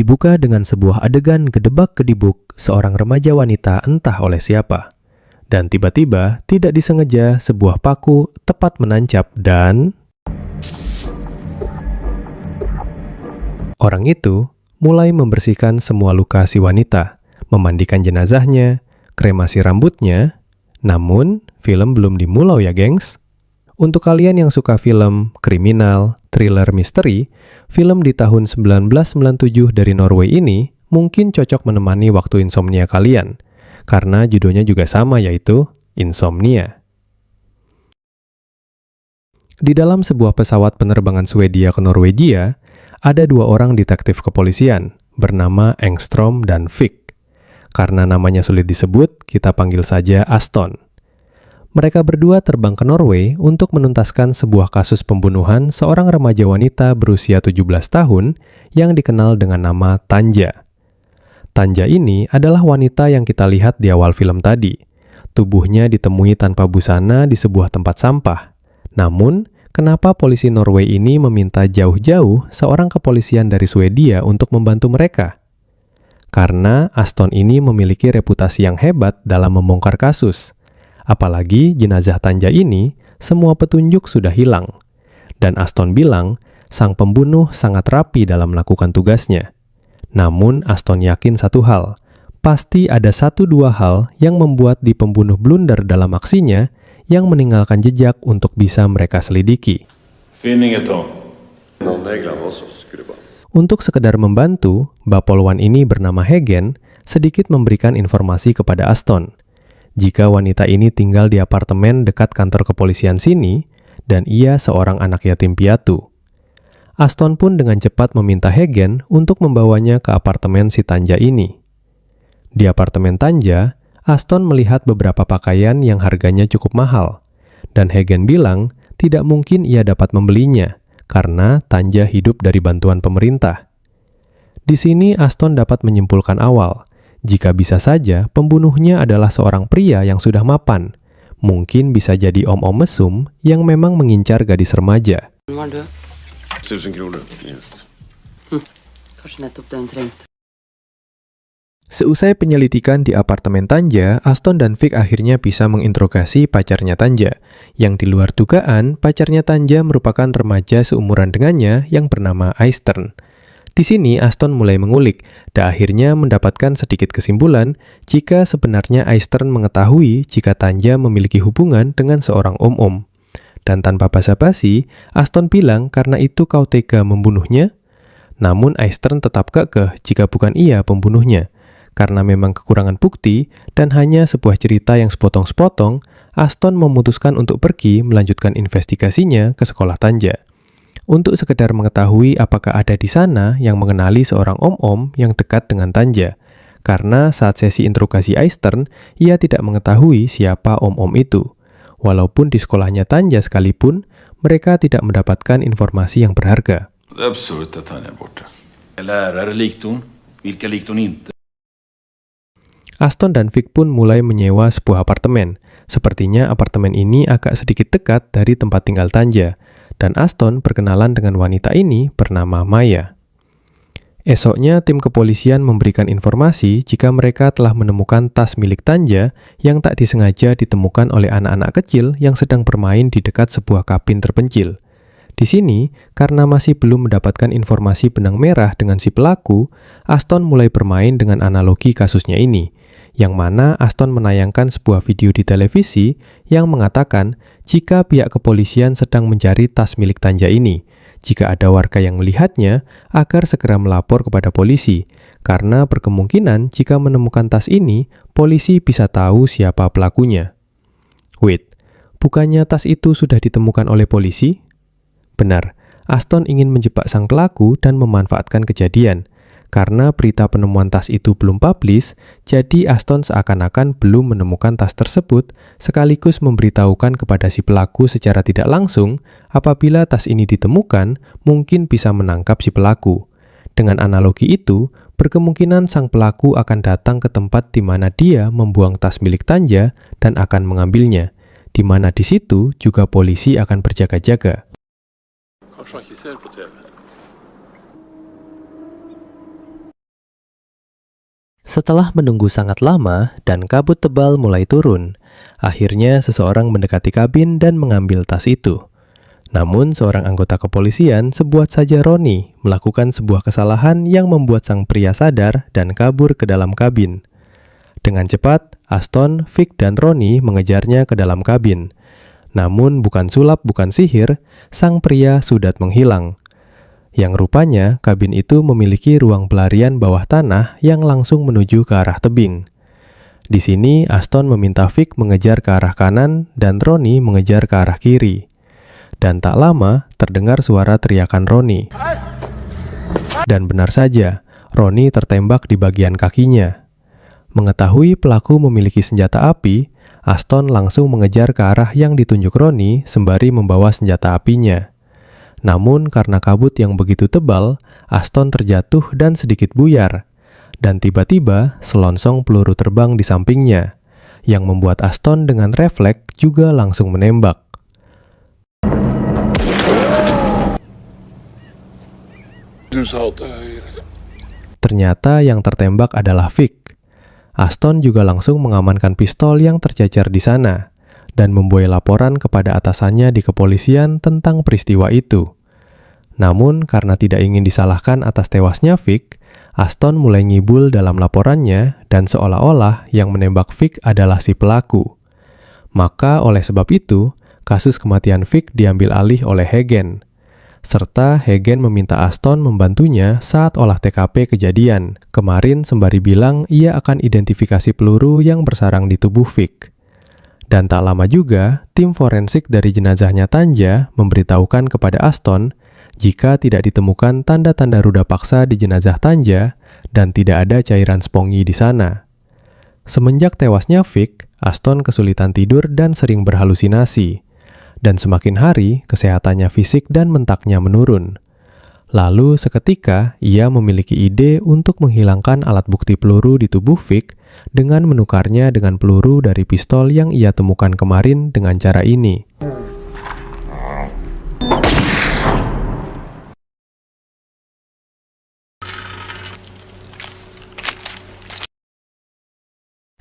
Dibuka dengan sebuah adegan gedebak-gedibuk seorang remaja wanita entah oleh siapa. Dan tiba-tiba, tidak disengaja, sebuah paku tepat menancap dan orang itu mulai membersihkan semua luka si wanita, memandikan jenazahnya, kremasi rambutnya. Namun, film belum dimulai ya, gengs. Untuk kalian yang suka film kriminal, thriller misteri, film di tahun 1997 dari Norway ini mungkin cocok menemani waktu insomnia kalian, karena judulnya juga sama, yaitu Insomnia. Di dalam sebuah pesawat penerbangan Swedia ke Norwegia, ada dua orang detektif kepolisian bernama Engstrom dan Fick. Karena namanya sulit disebut, kita panggil saja Aston. Mereka berdua terbang ke Norway untuk menuntaskan sebuah kasus pembunuhan seorang remaja wanita berusia 17 tahun yang dikenal dengan nama Tanja. Tanja ini adalah wanita yang kita lihat di awal film tadi. Tubuhnya ditemui tanpa busana di sebuah tempat sampah. Namun, kenapa polisi Norway ini meminta jauh-jauh seorang kepolisian dari Swedia untuk membantu mereka? Karena Aston ini memiliki reputasi yang hebat dalam membongkar kasus. Apalagi jenazah Tanja ini, semua petunjuk sudah hilang. Dan Aston bilang, sang pembunuh sangat rapi dalam melakukan tugasnya. Namun Aston yakin satu hal, pasti ada 1-2 hal yang membuat di pembunuh blunder dalam aksinya yang meninggalkan jejak untuk bisa mereka selidiki. Untuk sekedar membantu, Bapolwan ini bernama Hegen sedikit memberikan informasi kepada Aston. Jika wanita ini tinggal di apartemen dekat kantor kepolisian sini, dan ia seorang anak yatim piatu. Aston pun dengan cepat meminta Hegen untuk membawanya ke apartemen si Tanja ini. Di apartemen Tanja, Aston melihat beberapa pakaian yang harganya cukup mahal, dan Hegen bilang tidak mungkin ia dapat membelinya, karena Tanja hidup dari bantuan pemerintah. Di sini Aston dapat menyimpulkan awal, jika bisa saja pembunuhnya adalah seorang pria yang sudah mapan, mungkin bisa jadi om-om mesum yang memang mengincar gadis remaja. Seusai penyelidikan di apartemen Tanja, Aston dan Fick akhirnya bisa menginterogasi pacarnya Tanja, yang di luar dugaan pacarnya Tanja merupakan remaja seumuran dengannya yang bernama Eistern. Di sini Aston mulai mengulik dan akhirnya mendapatkan sedikit kesimpulan jika sebenarnya Eistern mengetahui jika Tanja memiliki hubungan dengan seorang om-om. Dan tanpa basa-basi, Aston bilang karena itu kau tega membunuhnya. Namun Eistern tetap kekeh jika bukan ia pembunuhnya. Karena memang kekurangan bukti dan hanya sebuah cerita yang sepotong-sepotong, Aston memutuskan untuk pergi melanjutkan investigasinya ke sekolah Tanja. Untuk sekedar mengetahui apakah ada di sana yang mengenali seorang om-om yang dekat dengan Tanja. Karena saat sesi interogasi Eistern, ia tidak mengetahui siapa om-om itu. Walaupun di sekolahnya Tanja sekalipun, mereka tidak mendapatkan informasi yang berharga. Aston dan Fick pun mulai menyewa sebuah apartemen. Sepertinya apartemen ini agak sedikit dekat dari tempat tinggal Tanja. Dan Aston berkenalan dengan wanita ini bernama Maya. Esoknya, tim kepolisian memberikan informasi jika mereka telah menemukan tas milik Tanja yang tak disengaja ditemukan oleh anak-anak kecil yang sedang bermain di dekat sebuah kabin terpencil. Di sini, karena masih belum mendapatkan informasi benang merah dengan si pelaku, Aston mulai bermain dengan analogi kasusnya ini, yang mana Aston menayangkan sebuah video di televisi yang mengatakan jika pihak kepolisian sedang mencari tas milik Tanja ini, jika ada warga yang melihatnya, agar segera melapor kepada polisi, karena berkemungkinan jika menemukan tas ini, polisi bisa tahu siapa pelakunya. Wait, bukannya tas itu sudah ditemukan oleh polisi? Benar, Aston ingin menjebak sang pelaku dan memanfaatkan kejadian. Karena berita penemuan tas itu belum publis, jadi Aston seakan-akan belum menemukan tas tersebut, sekaligus memberitahukan kepada si pelaku secara tidak langsung, apabila tas ini ditemukan, mungkin bisa menangkap si pelaku. Dengan analogi itu, berkemungkinan sang pelaku akan datang ke tempat di mana dia membuang tas milik Tanja dan akan mengambilnya, di mana di situ juga polisi akan berjaga-jaga. Setelah menunggu sangat lama dan kabut tebal mulai turun, akhirnya seseorang mendekati kabin dan mengambil tas itu. Namun seorang anggota kepolisian sebuat saja Ronnie melakukan sebuah kesalahan yang membuat sang pria sadar dan kabur ke dalam kabin. Dengan cepat, Aston, Vic, dan Ronnie mengejarnya ke dalam kabin. Namun bukan sulap, bukan sihir, sang pria sudah menghilang. Yang rupanya kabin itu memiliki ruang pelarian bawah tanah yang langsung menuju ke arah tebing. Di sini Aston meminta Vic mengejar ke arah kanan dan Ronnie mengejar ke arah kiri. Dan tak lama terdengar suara teriakan Ronnie. Dan benar saja, Ronnie tertembak di bagian kakinya. Mengetahui pelaku memiliki senjata api, Aston langsung mengejar ke arah yang ditunjuk Ronnie sembari membawa senjata apinya. Namun karena kabut yang begitu tebal, Aston terjatuh dan sedikit buyar. Dan tiba-tiba selongsong peluru terbang di sampingnya, yang membuat Aston dengan refleks juga langsung menembak. Ternyata yang tertembak adalah Vic. Aston juga langsung mengamankan pistol yang tercecer di sana dan membuai laporan kepada atasannya di kepolisian tentang peristiwa itu. Namun karena tidak ingin disalahkan atas tewasnya Vic, Aston mulai ngibul dalam laporannya dan seolah-olah yang menembak Vic adalah si pelaku. Maka oleh sebab itu, kasus kematian Vic diambil alih oleh Hagen. Serta Hagen meminta Aston membantunya saat olah TKP kejadian. Kemarin sembari bilang ia akan identifikasi peluru yang bersarang di tubuh Vic. Dan tak lama juga, tim forensik dari jenazahnya Tanja memberitahukan kepada Aston jika tidak ditemukan tanda-tanda ruda paksa di jenazah Tanja dan tidak ada cairan spongi di sana. Semenjak tewasnya Vic, Aston kesulitan tidur dan sering berhalusinasi. Dan semakin hari, kesehatannya fisik dan mentaknya menurun. Lalu seketika, ia memiliki ide untuk menghilangkan alat bukti peluru di tubuh Vic dengan menukarnya dengan peluru dari pistol yang ia temukan kemarin dengan cara ini.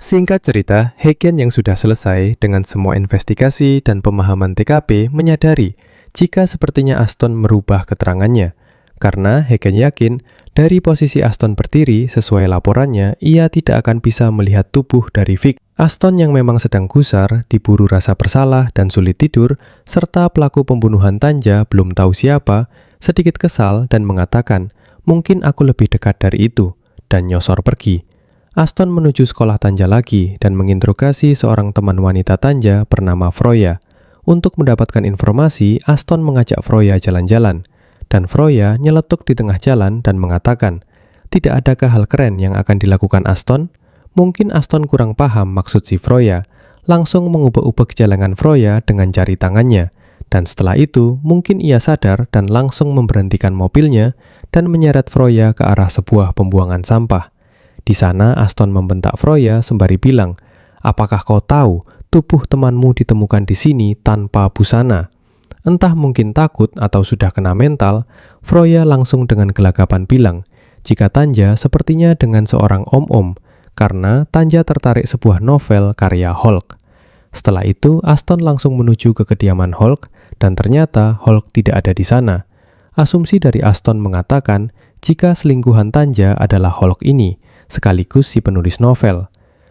Singkat cerita, Hagen yang sudah selesai dengan semua investigasi dan pemahaman TKP menyadari jika sepertinya Aston merubah keterangannya. Karena Hagen yakin dari posisi Aston berdiri sesuai laporannya, ia tidak akan bisa melihat tubuh dari Vic. Aston yang memang sedang gusar, diburu rasa bersalah dan sulit tidur, serta pelaku pembunuhan Tanja belum tahu siapa, sedikit kesal dan mengatakan, "Mungkin aku lebih dekat dari itu," dan nyosor pergi. Aston menuju sekolah Tanja lagi dan menginterogasi seorang teman wanita Tanja bernama Froya. Untuk mendapatkan informasi, Aston mengajak Froya jalan-jalan. Dan Froya nyeletuk di tengah jalan dan mengatakan, "Tidak adakah hal keren yang akan dilakukan Aston?" Mungkin Aston kurang paham maksud si Froya. Langsung mengubek-ubek jalangan Froya dengan jari tangannya. Dan setelah itu, mungkin ia sadar dan langsung memberhentikan mobilnya dan menyeret Froya ke arah sebuah pembuangan sampah. Di sana Aston membentak Froya sembari bilang, "Apakah kau tahu tubuh temanmu ditemukan di sini tanpa busana?" Entah mungkin takut atau sudah kena mental, Froya langsung dengan gelagapan bilang, jika Tanja sepertinya dengan seorang om-om, karena Tanja tertarik sebuah novel karya Hulk. Setelah itu, Aston langsung menuju ke kediaman Hulk, dan ternyata Hulk tidak ada di sana. Asumsi dari Aston mengatakan, jika selingkuhan Tanja adalah Hulk ini, sekaligus si penulis novel.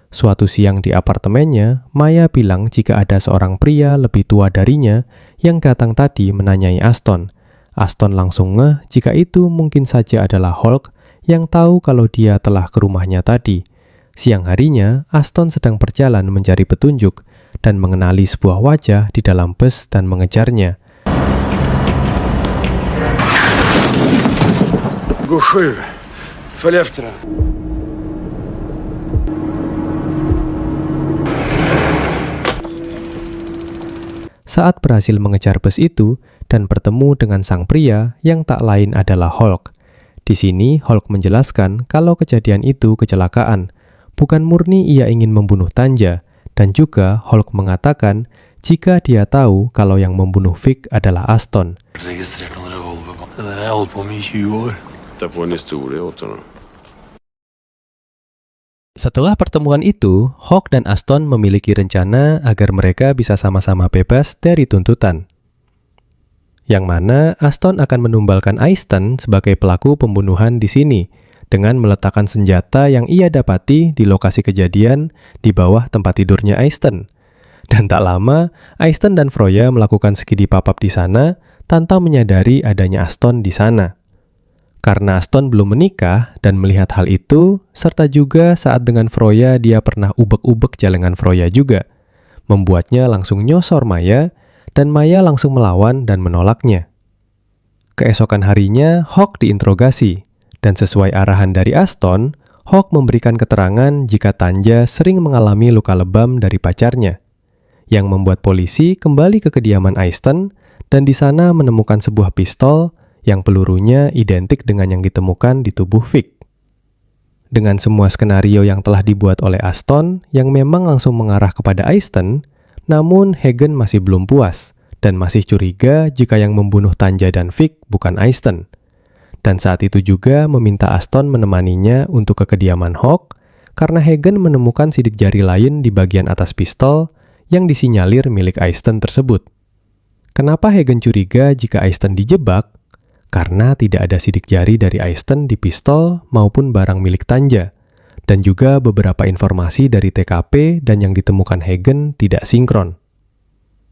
Suatu siang di apartemennya, Maya bilang jika ada seorang pria lebih tua darinya yang datang tadi menanyai Aston. Aston langsung ngeh jika itu mungkin saja adalah Hulk yang tahu kalau dia telah ke rumahnya tadi. Siang harinya, Aston sedang berjalan mencari petunjuk dan mengenali sebuah wajah di dalam bus dan mengejarnya. Saat berhasil mengejar bus itu dan bertemu dengan sang pria yang tak lain adalah Hulk. Di sini Hulk menjelaskan kalau kejadian itu kecelakaan, bukan murni ia ingin membunuh Tanja, dan juga Hulk mengatakan jika dia tahu kalau yang membunuh Vic adalah Aston. Setelah pertemuan itu, Hawk dan Aston memiliki rencana agar mereka bisa sama-sama bebas dari tuntutan. Yang mana Aston akan menumbalkan Easton sebagai pelaku pembunuhan di sini, dengan meletakkan senjata yang ia dapati di lokasi kejadian di bawah tempat tidurnya Easton. Dan tak lama, Easton dan Freya melakukan skidi papap di sana tanpa menyadari adanya Aston di sana. Karena Aston belum menikah dan melihat hal itu, serta juga saat dengan Freya dia pernah ubek-ubek jalengan Freya juga, membuatnya langsung nyosor Maya, dan Maya langsung melawan dan menolaknya. Keesokan harinya, Hawk diinterogasi, dan sesuai arahan dari Aston, Hawk memberikan keterangan jika Tanja sering mengalami luka lebam dari pacarnya, yang membuat polisi kembali ke kediaman Easton, dan di sana menemukan sebuah pistol yang pelurunya identik dengan yang ditemukan di tubuh Vic. Dengan semua skenario yang telah dibuat oleh Aston yang memang langsung mengarah kepada Easton, namun Hagen masih belum puas dan masih curiga jika yang membunuh Tanja dan Vic bukan Easton. Dan saat itu juga meminta Aston menemaninya untuk ke kediaman Hawk karena Hagen menemukan sidik jari lain di bagian atas pistol yang disinyalir milik Easton tersebut. Kenapa Hagen curiga jika Easton dijebak? Karena tidak ada sidik jari dari Easton di pistol maupun barang milik Tanja, dan juga beberapa informasi dari TKP dan yang ditemukan Hagen tidak sinkron.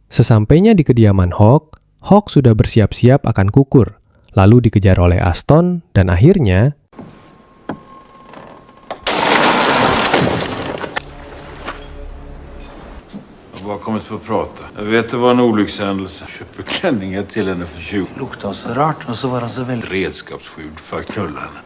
Sesampainya di kediaman Hawk, Hawk sudah bersiap-siap akan kukur, lalu dikejar oleh Aston, dan akhirnya Jag har bara kommit för att prata. Jag vet det var en olyckshändelse. Köper klänningar till henne för 20. Luktade så rart och så var han så väldigt... Redskapsskydd för att knulla henne.